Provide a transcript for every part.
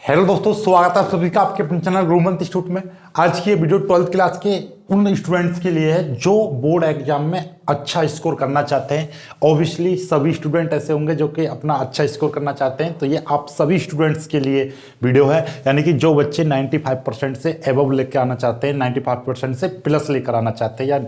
Hello दोस्तों, स्वागत है आप सभी का आपके अपने चैनल गुरुमंत्र इंस्टीट्यूट में। आज की ये वीडियो 12th क्लास के उन स्टूडेंट्स के लिए है जो बोर्ड एग्जाम में अच्छा स्कोर करना चाहते हैं। ऑब्वियसली सभी स्टूडेंट ऐसे होंगे जो कि अपना अच्छा स्कोर करना चाहते हैं, तो ये आप सभी स्टूडेंट्स के लिए वीडियो है। यानी कि जो बच्चे 95% से एबव लेकर आना चाहते हैं, 95% से प्लस लेकर आना चाहते हैं, या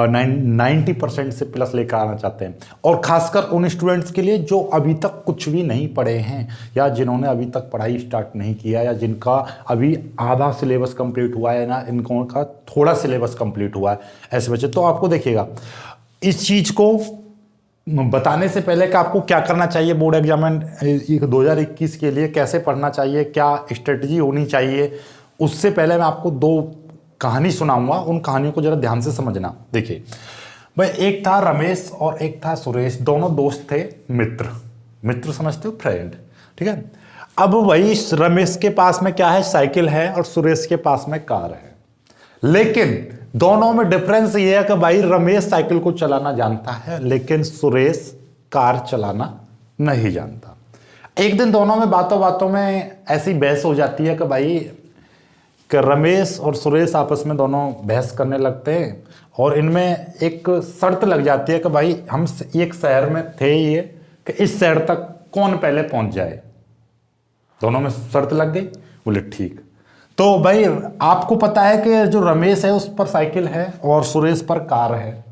90% से प्लस लेकर आना चाहते हैं, और खासकर उन स्टूडेंट्स के लिए जो अभी तक कुछ भी नहीं पढ़े हैं, या जिन्होंने अभी तक पढ़ाई स्टार्ट नहीं किया, या जिनका अभी आधा सिलेबस कंप्लीट हुआ है, ना इनको का थोड़ा सिलेबस कंप्लीट हुआ है, ऐसे बच्चे। तो आपको देखिएगा, इस चीज़ को बताने से पहले कि आपको क्या करना चाहिए बोर्ड एग्जाम 2021 के लिए, कैसे पढ़ना चाहिए, क्या स्ट्रेटजी होनी चाहिए, उससे पहले मैं आपको दो कहानी सुनाऊंगा। उन कहानियों को जरा ध्यान से समझना। देखिए भाई, एक था रमेश और एक था सुरेश, दोनों दोस्त थे, मित्र समझते हो, फ्रेंड, ठीक है। अब वही रमेश के पास में क्या है, साइकिल है, और सुरेश के पास में कार है। लेकिन दोनों में डिफरेंस ये है कि भाई रमेश साइकिल को चलाना जानता है, लेकिन सुरेश कार चलाना नहीं जानता। एक दिन दोनों में बातों बातों में ऐसी बहस हो जाती है कि भाई कि रमेश और सुरेश आपस में दोनों बहस करने लगते हैं, और इनमें एक शर्त लग जाती है कि भाई हम एक शहर में थे ये, कि इस शहर तक कौन पहले पहुंच जाए। दोनों में शर्त लग गई, बोले ठीक। तो भाई आपको पता है कि जो रमेश है उस पर साइकिल है और सुरेश पर कार है।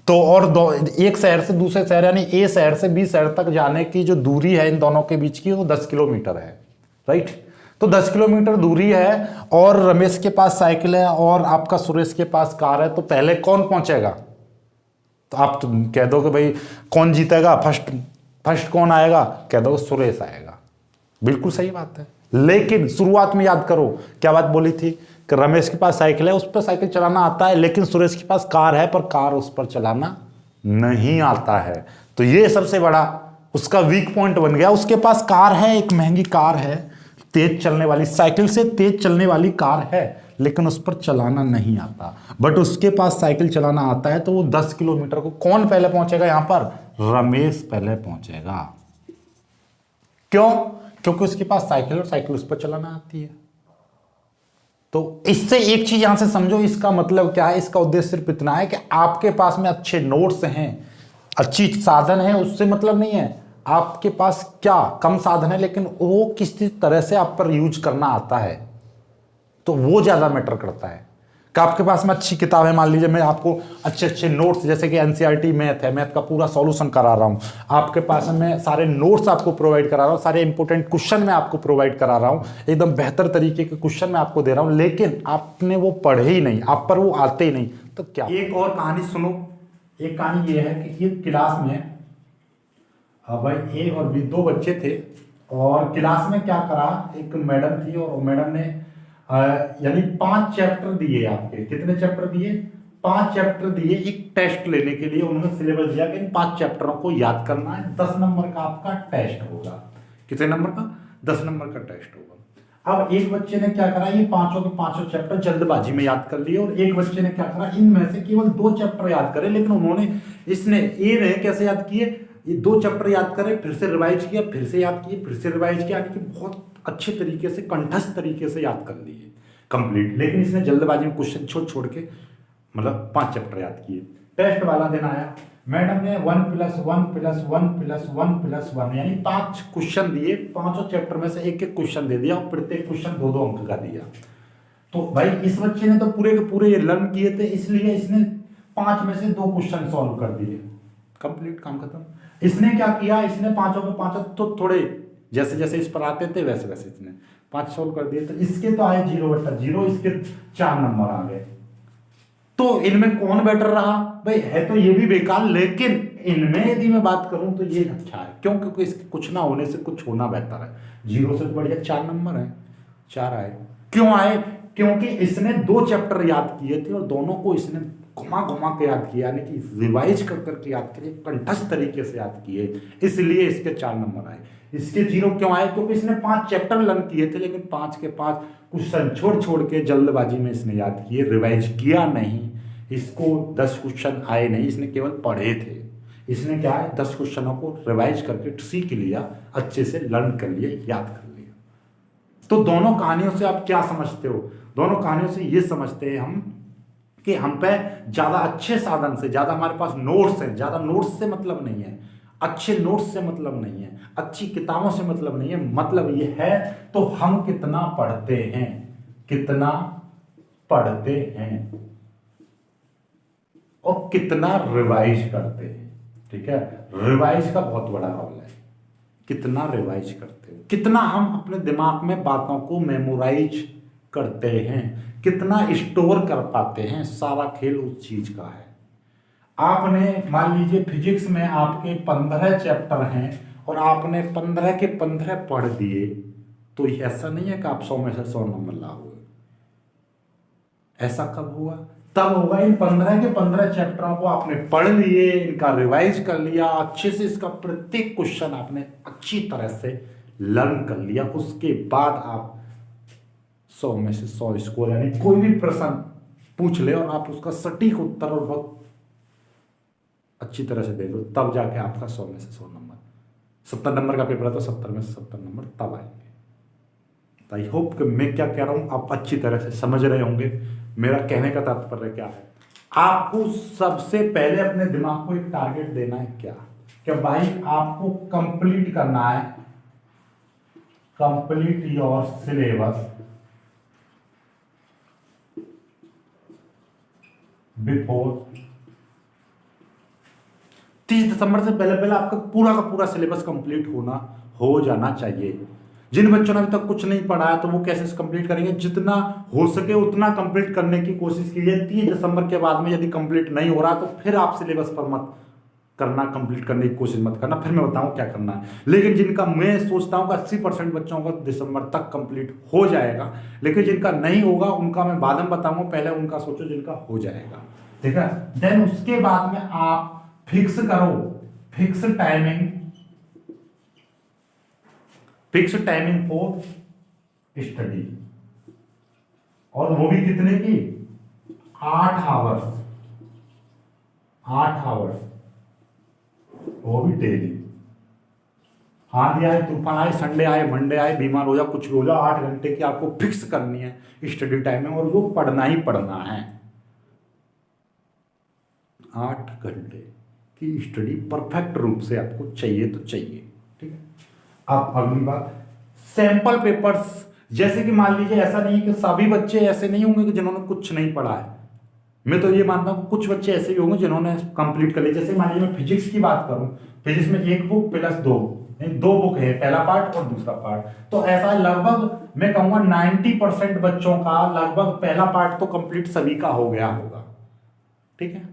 तो और एक शहर से दूसरे शहर, यानी ए शहर से बी शहर तक जाने की जो दूरी है इन दोनों के बीच की, वो 10 किलोमीटर है, राइट। तो 10 किलोमीटर दूरी है, और रमेश के पास साइकिल है और आपका सुरेश के पास कार है, तो पहले कौन पहुंचेगा? तो आप तो कह दो कि भाई कौन जीतेगा, फर्स्ट कौन आएगा? कह दो सुरेश आएगा। बिल्कुल सही बात है, लेकिन शुरुआत में याद करो क्या बात बोली थी कि रमेश के पास साइकिल है, उस पर साइकिल चलाना आता है, लेकिन सुरेश के पास कार है, पर कार उस पर चलाना नहीं आता है। तो ये सबसे बड़ा उसका वीक पॉइंट बन गया। उसके पास कार है, एक महंगी कार है, तेज चलने वाली, साइकिल से तेज चलने वाली कार है, लेकिन उस पर चलाना नहीं आता। बट उसके पास साइकिल चलाना आता है, तो वो 10 किलोमीटर को कौन पहले पहुंचेगा? यहां पर रमेश पहले पहुंचेगा। क्यों? क्योंकि उसके पास साइकिल और साइकिल उस पर चलाना आती है। तो इससे एक चीज यहां से समझो, इसका मतलब क्या है, इसका उद्देश्य सिर्फ इतना है कि आपके पास में अच्छे नोट्स हैं, अच्छी साधन है, उससे मतलब नहीं है आपके पास क्या कम साधन है, लेकिन वो किस तरह से आप पर यूज करना आता है, तो वो ज्यादा मैटर करता है। कि आपके पास में अच्छी किताब है, मान लीजिए मैं आपको अच्छे अच्छे नोट्स, जैसे कि एनसीईआरटी मैथ है, मैथ का पूरा सॉल्यूशन करा रहा हूं आपके पास में, मैं सारे नोट्स आपको प्रोवाइड करा रहा हूं, सारे इंपॉर्टेंट क्वेश्चन मैं आपको प्रोवाइड करा रहा हूं, एकदम बेहतर तरीके के क्वेश्चन मैं आपको दे रहा हूं, लेकिन आपने वो पढ़े ही नहीं, आप पर वो आते ही नहीं, तो क्या? एक और कहानी सुनो। एक कहानी ये है कि एक क्लास में भाई ए और बी दो बच्चे थे, और क्लास में क्या करा, एक मैडम थी, और मैडम ने यानी 5 चैप्टर दिए आपके। कितने चैप्टर दिए? 5 चैप्टर दिए। एक टेस्ट लेने के लिए उन्होंने सिलेबस दिया कि इन 5 चैप्टरों को याद करना है, 10 नंबर का आपका टेस्ट होगा। कितने नंबर का? 10 नंबर का टेस्ट होगा। अब एक बच्चे ने क्या करा, ये पांचों के पांचों चैप्टर जल्दबाजी में याद कर लिए, और एक बच्चे ने क्या करा, इनमें से केवल 2 चैप्टर याद करे, लेकिन उन्होंने ए ने कैसे याद किए, ये 2 चैप्टर याद करे, फिर से रिवाइज किया, फिर से याद किए, फिर से रिवाइज किया, यानी कि बहुत अच्छे तरीके से, कंठस्थ तरीके से याद कर लिए कंप्लीट। लेकिन इसने जल्दबाजी में क्वेश्चन छोड़ छोड़ के मतलब 5 चैप्टर याद किए। टेस्ट वाला दिन आया, मैडम ने 1+1+1+1+1 यानी 5 क्वेश्चन दिए, पांचों चैप्टर में से एक एक क्वेश्चन दे दिया, और प्रत्येक क्वेश्चन 2-2 अंक का दिया। तो भाई इस बच्चे ने तो पूरे के पूरे ये लर्न किए थे, इसलिए इसने 5 में से 2 क्वेश्चन सॉल्व कर दिए, कंप्लीट, काम खत्म। इसने क्या किया, इसने पांचों के पांचों तो थोड़े जैसे जैसे इस पर आते थे वैसे वैसे इसने 5 सॉल्व कर दिए, तो इसके तो आए 0/0, इसके 4 नंबर आ गए। तो इनमें कौन बेटर रहा? भाई है तो ये भी बेकार, लेकिन इनमें यदि मैं बात करूं तो ये अच्छा है। क्यों? क्योंकि इसके कुछ ना होने से कुछ होना बेहतर है। 0 से तो बढ़िया 4 नंबर है, 4 आए। क्यों आए? क्योंकि इसने 2 चैप्टर याद किए थे, और दोनों को इसने घुमा घुमा के याद किया, यानी कि रिवाइज कर करके याद किए, कंठस्थ तरीके से याद किए, इसलिए इसके 4 नंबर आए। इसके 0 क्यों आए? क्योंकि इसने 5 चैप्टर लर्न किए थे, लेकिन 5 के 5 क्वेश्चन छोड़ छोड़ के जल्दबाजी में इसने याद किए, रिवाइज किया नहीं। इसको 10 क्वेश्चन आए नहीं, इसने केवल पढ़े थे। इसने क्या है, 10 क्वेश्चनों को रिवाइज करके सीख लिया, अच्छे से लर्न कर लिया, याद कर लिया। तो दोनों कहानियों से आप क्या समझते हो? दोनों कहानियों से ये समझते हैं हम कि हम पे ज्यादा अच्छे साधन से, ज्यादा हमारे पास नोट्स हैं, ज्यादा नोट्स से मतलब नहीं है, अच्छे नोट्स से मतलब नहीं है, अच्छी किताबों से मतलब नहीं है, मतलब ये है तो हम कितना पढ़ते हैं, कितना पढ़ते हैं और कितना रिवाइज करते हैं। ठीक है, रिवाइज का बहुत बड़ा रोल है, कितना रिवाइज करते हो, कितना हम अपने दिमाग में बातों को मेमोराइज करते हैं, कितना स्टोर कर पाते हैं, सारा खेल उस चीज का है। आपने मान लीजिए फिजिक्स में आपके 15 चैप्टर हैं और आपने 15 के 15 पढ़ दिए, तो ऐसा नहीं है कि आप 100 में से 100 नंबर लाओगे। ऐसा कब हुआ? तब होगा इन 15 के 15 चैप्टरों को आपने पढ़ लिए, इनका रिवाइज कर लिया अच्छे से, इसका प्रत्येक क्वेश्चन आपने अच्छी तरह से लर्न कर लिया, उसके बाद आप 100 में से 100 स्कोर, यानी कोई भी प्रश्न पूछ ले और आप उसका सटीक उत्तर और बहुत अच्छी तरह से दे दो, तब जाके आपका 100 में से 100 नंबर, 70 नंबर का पेपर है तो 70 में से 70 नंबर तब आएंगे। तो आई होप कि मैं क्या कह रहा हूं आप अच्छी तरह से समझ रहे होंगे। मेरा कहने का तात्पर्य क्या है, आपको सबसे पहले अपने दिमाग को एक टारगेट देना है, क्या कि भाई आपको कंप्लीट करना है, कंप्लीट योर सिलेबस बिफोर 30 दिसंबर से पहले पहले आपका पूरा का पूरा सिलेबस कंप्लीट हो जाना चाहिए। जिन बच्चों ने अभी तक कुछ नहीं पढ़ा है तो वो कैसे कंप्लीट करेंगे, जितना हो सके उतना कंप्लीट करने की कोशिश कीजिए। 30 दिसंबर के बाद में यदि कंप्लीट नहीं हो रहा तो फिर आप सिलेबस पर मत करना, कंप्लीट करने की कोशिश मत करना, फिर मैं बताऊं क्या करना है। लेकिन जिनका मैं सोचता हूं कि 80% बच्चों का दिसंबर तक कंप्लीट हो जाएगा, लेकिन जिनका नहीं होगा उनका मैं बाद में बताऊंगा, पहले उनका सोचो जिनका हो जाएगा। ठीक है, देन उसके बाद में आप फिक्स करो, फिक्स टाइमिंग फॉर स्टडी, और वो भी कितने की? 8 आवर्स, 8 आवर्स, वो भी डेली। आंधी आए, तूफान आए, संडे आए, मंडे आए, बीमार हो जाओ, कुछ भी हो जाओ, 8 घंटे की आपको फिक्स करनी है स्टडी टाइमिंग, और वो पढ़ना ही पढ़ना है। 8 घंटे की स्टडी परफेक्ट रूप से आपको चाहिए तो चाहिए। ठीक है, अब अगली बात, सैंपल पेपर्स। जैसे कि मान लीजिए ऐसा नहीं कि सभी बच्चे ऐसे नहीं होंगे कि जिन्होंने कुछ नहीं पढ़ा है, मैं तो ये मानता हूँ कुछ बच्चे ऐसे भी होंगे जिन्होंने कंप्लीट कर लिया। जैसे मान लीजिए मैं फिजिक्स की बात करूं, फिजिक्स में एक बुक प्लस दो बुक है, पहला पार्ट और दूसरा पार्ट, तो ऐसा लगभग मैं कहूंगा 90% बच्चों का लगभग पहला पार्ट तो कंप्लीट सभी का हो गया होगा। ठीक है,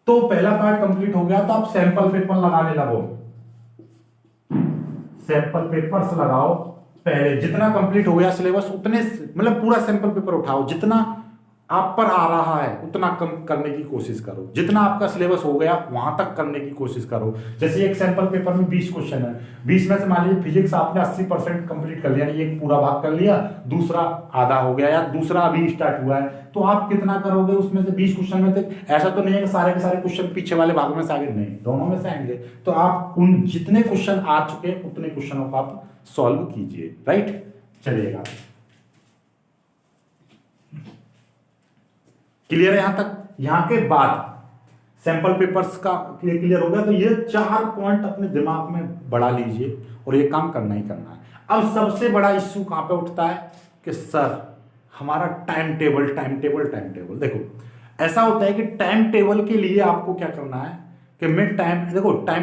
तो पहला पार्ट कंप्लीट हो गया तो आप सैंपल पेपर लगाने लगो, सैंपल पेपर्स लगाओ पहले। जितना कंप्लीट हो गया सिलेबस उतने, मतलब पूरा सैंपल पेपर उठाओ, जितना आप पर आ रहा है उतना कम करने की कोशिश करो, जितना आपका सिलेबस हो गया वहां तक करने की कोशिश करो। जैसे एक सैंपल पेपर में 20 क्वेश्चन है, 20 में से मान लीजिए फिजिक्स आपने 80% कंप्लीट कर लिया, एक पूरा भाग कर लिया, दूसरा आधा हो गया या दूसरा अभी स्टार्ट हुआ है, तो आप कितना करोगे उसमें से 20 क्वेश्चन में से? ऐसा तो नहीं है कि सारे के सारे क्वेश्चन पीछे वाले भाग में से आगे, नहीं, दोनों में से आएंगे। तो आप उन जितने क्वेश्चन आ चुके उतने क्वेश्चनों को आप सॉल्व कीजिए। राइट, चलिएगा, क्लियर है यहां तक? यहां के बाद सैंपल पेपर्स का क्लियर हो गया, तो ये 4 पॉइंट अपने दिमाग में बढ़ा लीजिए और ये काम करना ही करना है। अब सबसे बड़ा इश्यू कहां पे उठता है कि सर हमारा टाइम टेबल। देखो ऐसा होता है कि टाइम टेबल के लिए आपको क्या करना है कि मैं टाइम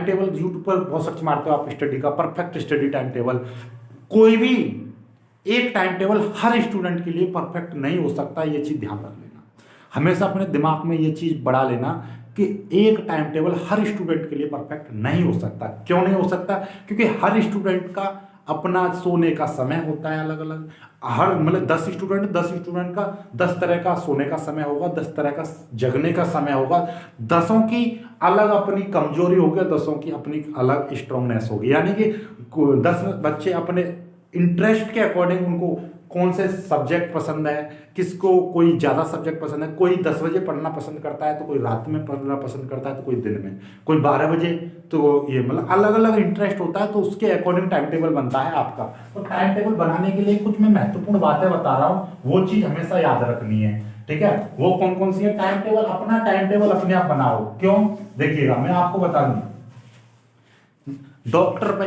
टेबल यूट्यूब पर बहुत सर्च मारते हो आप स्टडी का, परफेक्ट स्टडी टाइम टेबल। कोई भी एक टाइम टेबल हर स्टूडेंट के लिए परफेक्ट नहीं हो सकता, ये चीज ध्यान रख लेना। हमेशा अपने दिमाग में ये चीज बढ़ा लेना कि एक टाइम टेबल हर स्टूडेंट के लिए परफेक्ट नहीं हो सकता। क्यों नहीं हो सकता? क्योंकि हर स्टूडेंट का अपना सोने का समय होता है अलग अलग। हर मतलब 10 स्टूडेंट का 10 तरह का सोने का समय होगा, 10 तरह का जगने का समय होगा, 10 की अलग अपनी कमजोरी होगी, 10 की अपनी अलग स्ट्रांगनेस होगी। यानी कि 10 बच्चे अपने इंटरेस्ट के अकॉर्डिंग उनको कौन से सब्जेक्ट पसंद है, किसको कोई ज़्यादा सब्जेक्ट पसंद है, कोई 10 बजे पढ़ना पसंद करता है तो कोई रात में पढ़ना पसंद करता है तो कोई दिन में, कोई 12 बजे, तो ये मतलब अलग अलग इंटरेस्ट होता है, तो उसके अकॉर्डिंग टाइम टेबल बनता है आपका। तो टाइम टेबल बनाने के लिए कुछ मैं महत्वपूर्ण बातें बता रहा हूँ, वो चीज़ हमेशा याद रखनी है, ठीक है। वो कौन कौन सी है? टाइम टेबल, अपना टाइम टेबल अपने आप बनाओ। क्यों? देखिएगा मैं आपको बता दूं,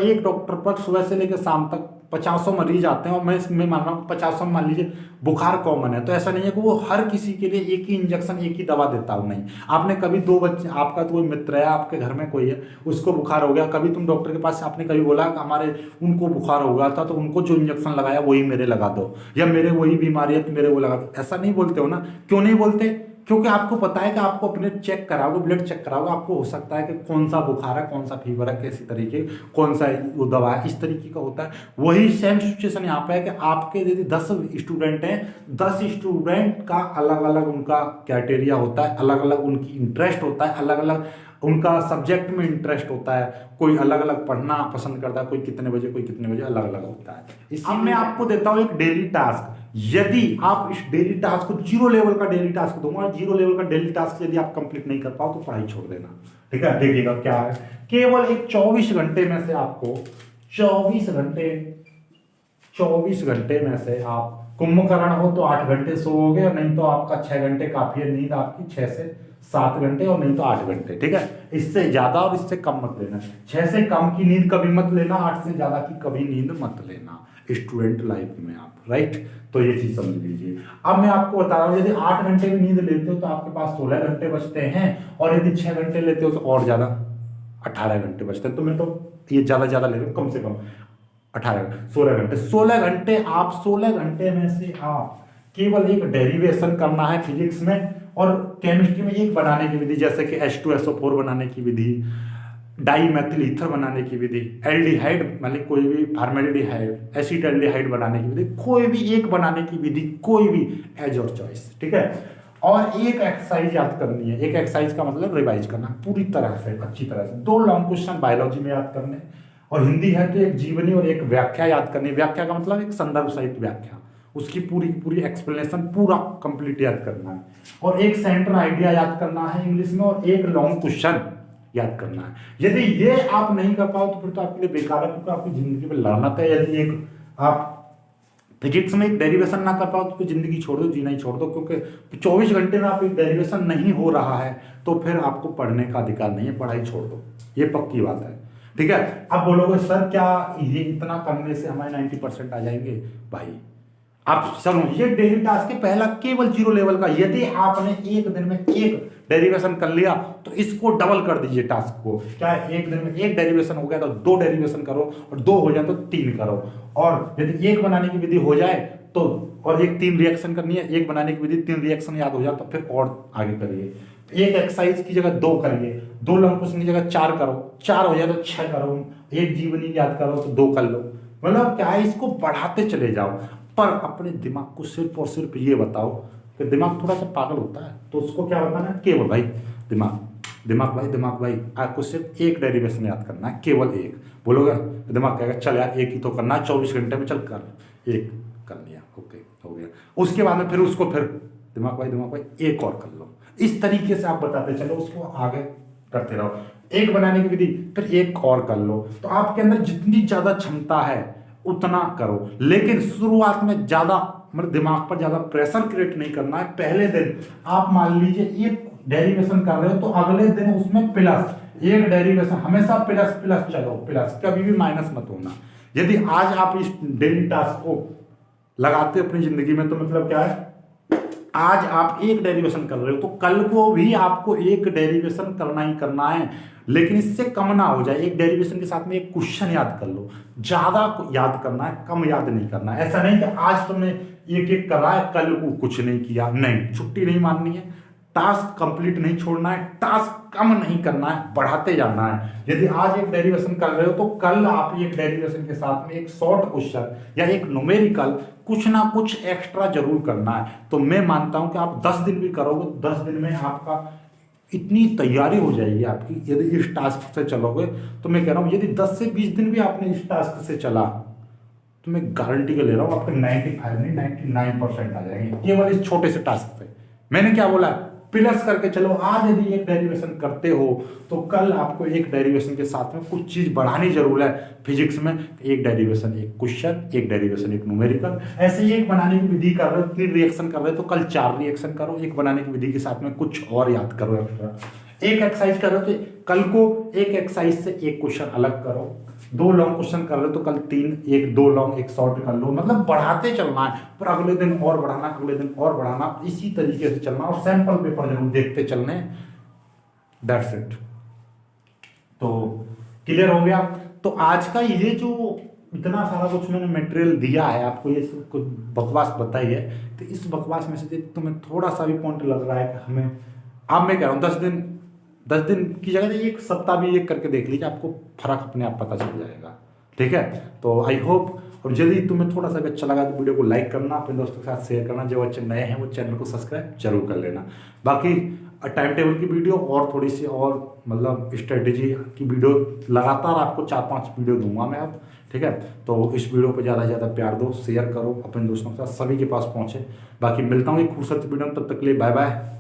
एक डॉक्टर पर सुबह से लेकर शाम तक 50 मरीज आते हैं, और मैं मान रहा हूँ 50 मान लीजिए बुखार कॉमन है, तो ऐसा नहीं है कि वो हर किसी के लिए एक ही इंजेक्शन एक ही दवा देता हूँ, नहीं। आपने कभी 2 बच्चे, आपका तो कोई मित्र है, आपके घर में कोई है, उसको बुखार हो गया, कभी तुम डॉक्टर के पास आपने कभी बोला कि हमारे उनको बुखार हो गया था तो उनको जो इंजेक्शन लगाया वही मेरे लगा दो, या मेरे वही बीमारी है तो मेरे वो लगा दो, ऐसा नहीं बोलते हो ना। क्यों नहीं बोलते? क्योंकि आपको पता है कि आपको अपने चेक कराओगे, ब्लड चेक कराओगे, आपको हो सकता है कि कौन सा बुखार है, कौन सा फीवर है, कैसी तरीके, कौन सा वो दवा है, इस तरीके का होता है। वही सेम सिचुएशन यहाँ पे है कि आपके यदि 10 स्टूडेंट हैं, 10 स्टूडेंट का अलग अलग उनका क्राइटेरिया होता है, अलग अलग उनकी इंटरेस्ट होता है, अलग अलग उनका सब्जेक्ट में इंटरेस्ट होता है, कोई अलग अलग पढ़ना पसंद करता है, कोई कितने बजे, कोई कितने बजे, अलग अलग होता है। अब मैं आपको देता हूँ एक डेली टास्क। यदि आप इस डेली टास्क को 0 लेवल का डेली टास्क दूंगा, 0 लेवल का डेली टास्क यदि आप कंप्लीट नहीं कर पाओ तो पढ़ाई छोड़ देना, ठीक है। देखिएगा क्या है, केवल एक 24 घंटे में से आपको 24 घंटे में से आप कुंभकर्ण हो तो 8 घंटे सोओगे, और नहीं तो आपका 6 घंटे काफी है नींद आपकी, 6 से 7 घंटे, और नहीं तो 8 घंटे, ठीक है। इससे ज्यादा और इससे कम मत लेना। 6 से कम की नींद कभी मत लेना, 8 से ज्यादा की कभी नींद मत लेना स्टूडेंट लाइफ में आप, राइट। तो ये चीज समझ लीजिए। अब मैं आपको बता रहा हूँ, यदि 8 घंटे की नींद लेते हो तो आपके पास 16 घंटे बचते हैं, और यदि 6 घंटे लेते हो तो और ज्यादा 18 घंटे बचते हैं। तो मैं तो ये ज्यादा ले रहा हूँ, कम से कम 16 घंटे आप 16 घंटे में से आप केवल एक डेरिवेशन करना है फिजिक्स में, और केमिस्ट्री में एक बनाने की विधि, जैसे कि H2SO4 बनाने की विधि, डाई मैथिल ईथर बनाने की विधि, एल्डिहाइड मतलब कोई भी फॉर्मेल्डिहाइड, एसिटाल्डिहाइड बनाने की विधि, कोई भी एक बनाने की विधि, कोई भी एज और चॉइस, ठीक है। और एक एक्सरसाइज याद करनी है। एक एक्सरसाइज का मतलब रिवाइज करना पूरी तरह से, अच्छी तरह से। 2 लॉन्ग क्वेश्चन बायोलॉजी में याद करने, और हिंदी है तो एक जीवनी और एक व्याख्या याद करनी। व्याख्या का मतलब एक संदर्भ सहित व्याख्या, उसकी पूरी एक्सप्लेनेशन पूरा कंप्लीट याद करना है। और एक सेंटर आइडिया याद करना है इंग्लिश में, और एक लॉन्ग क्वेश्चन याद करना है। यदि ये आप नहीं कर पाओ तो फिर तो आपके लिए बेकार है, क्योंकि आपकी जिंदगी में लानत है। यदि एक आप फिजिक्स में एक डेरिवेशन ना कर पाओ तो फिर जिंदगी छोड़ दो, जीना ही छोड़ दो, क्योंकि 24 घंटे में आप एक डेरिवेशन नहीं हो रहा है तो फिर आपको पढ़ने का अधिकार नहीं है, पढ़ाई छोड़ दो, ये पक्की बात है, ठीक है। अब बोलोगे सर क्या ये इतना करने से हमारे 90% आ जाएंगे? भाई आप सुनो, ये डेली टास्क के पहला केवल 0 लेवल का। यदि आपने एक दिन में एक डेरिवेशन कर लिया तो इसको डबल कर दीजिए टास्क को। क्या एक दिन में एक डेरिवेशन हो गया तो 2 डेरिवेशन करो, और 2 हो जाए तो 3 करो। और यदि एक बनाने की विधि हो जाए तो, और एक 3 रिएक्शन करनी है, एक बनाने की विधि 3 रिएक्शन याद हो जाए तो फिर और आगे करिए। एक एक्सरसाइज की जगह 2 करिए, 2 लॉन्ग क्वेश्चन की जगह 4 करो, 4 हो जाए तो 6 करो, एक जीवनी याद करो तो 2 कर लो। मतलब क्या है, इसको बढ़ाते चले जाओ, पर अपने दिमाग को सिर्फ और सिर्फ ये बताओ कि दिमाग थोड़ा सा पागल होता है तो उसको क्या बताना है, केवल भाई दिमाग भाई आपको सिर्फ एक डेरिवेशन याद करना है, केवल एक। बोलोगे दिमाग कहेगा चल यार एक ही तो करना है 24 घंटे में, चल कर, एक कर लिया, ओके हो गया। उसके बाद में फिर उसको फिर दिमाग भाई एक और कर लो। इस तरीके से आप बताते चलो, उसको आगे करते रहो। एक बनाने की विधि, फिर एक और कर लो। तो आपके अंदर जितनी ज्यादा क्षमता है उतना करो, लेकिन शुरुआत में ज्यादा मतलब दिमाग पर ज्यादा प्रेशर क्रिएट नहीं करना है। पहले दिन आप मान लीजिए एक डेरिवेशन कर रहे हो तो अगले दिन उसमें प्लस एक डेरिवेशन, हमेशा प्लस प्लस चलो, प्लस कभी भी माइनस मत होना। यदि आज आप इस डेली टास्क को लगाते अपनी जिंदगी में तो मतलब क्या है, आज आप एक डेरिवेशन कर रहे हो तो कल को भी आपको एक डेरिवेशन करना ही करना है, लेकिन इससे कम ना हो जाए। एक डेरिवेशन के साथ में एक क्वेश्चन याद कर लो, ज्यादा याद करना है, कम याद नहीं करना है। ऐसा नहीं कि आज तुमने एक एक करा है कल को कुछ नहीं किया, नहीं, छुट्टी नहीं माननी है, टास्क कंप्लीट नहीं छोड़ना है, टास्क कम नहीं करना है, बढ़ाते जाना है। यदि आज एक डेरिवेशन कर रहे हो तो कल आप एक डेरिवेशन के साथ में एक शॉर्ट क्वेश्चन या एक न्यूमेरिकल कुछ ना कुछ एक्स्ट्रा जरूर करना है। तो मैं मानता हूं कि आप 10 दिन भी करोगे, 10 दिन में आपका इतनी तैयारी हो जाएगी आपकी। यदि इस टास्क से चलोगे तो मैं कह रहा हूं यदि 10 से 20 दिन भी आपने इस टास्क से चला तो मैं गारंटी के ले रहा हूँ आपके 95 नहीं 99% आ जाएंगे केवल इस छोटे से टास्क पे। मैंने क्या बोला, प्लस करके चलो। आज यदि एक डेरिवेशन करते हो तो कल आपको एक डेरिवेशन के साथ में कुछ चीज बढ़ानी जरूर है फिजिक्स में। एक डेरिवेशन एक क्वेश्चन, एक डेरिवेशन एक न्यूमेरिकल, ऐसे ही एक बनाने की विधि कर रहे हो, 3 रिएक्शन कर रहे हो तो कल 4 रिएक्शन करो। एक बनाने की विधि के साथ में कुछ और याद करो एक्स्ट्रा। एक एक्सरसाइज कर रहे हो तो कल को एक एक्सरसाइज से एक क्वेश्चन अलग करो। 2 लॉन्ग क्वेश्चन कर रहे हो तो कल 3, एक 2 लॉन्ग एक शॉर्ट कर लो। मतलब बढ़ाते चलना है, पर अगले दिन और बढ़ाना, अगले दिन और बढ़ाना, इसी तरीके से चलना और सैंपल पेपर जरूर देखते चलने। That's it. तो क्लियर हो गया। तो आज का ये जो इतना सारा कुछ मैंने मटेरियल दिया है आपको, ये सब कुछ बकवास बताई है, तो इस बकवास में से तुम्हें थोड़ा सा भी पॉइंट लग रहा है कि हमें, अब मैं कह रहा हूँ 10 दिन की जगह एक सप्ताह भी एक करके देख लीजिए, आपको फर्क अपने आप पता चल जाएगा। ठीक है, तो आई होप, और यदि तुम्हें थोड़ा सा भी अच्छा लगा तो वीडियो को लाइक करना, अपने दोस्तों के साथ शेयर करना, जो बच्चे नए हैं वो चैनल को सब्सक्राइब जरूर कर लेना। बाकी टाइम टेबल की वीडियो और थोड़ी सी और मतलब स्ट्रेटेजी की वीडियो लगातार आपको 4-5 वीडियो दूंगा मैं अब। ठीक है, तो इस वीडियो पे ज़्यादा से ज़्यादा प्यार दो, शेयर करो अपने दोस्तों के साथ, सभी के पास पहुँचे। बाकी मिलता हूँ एक खूबसूरत वीडियो में, तब तक के लिए बाय बाय।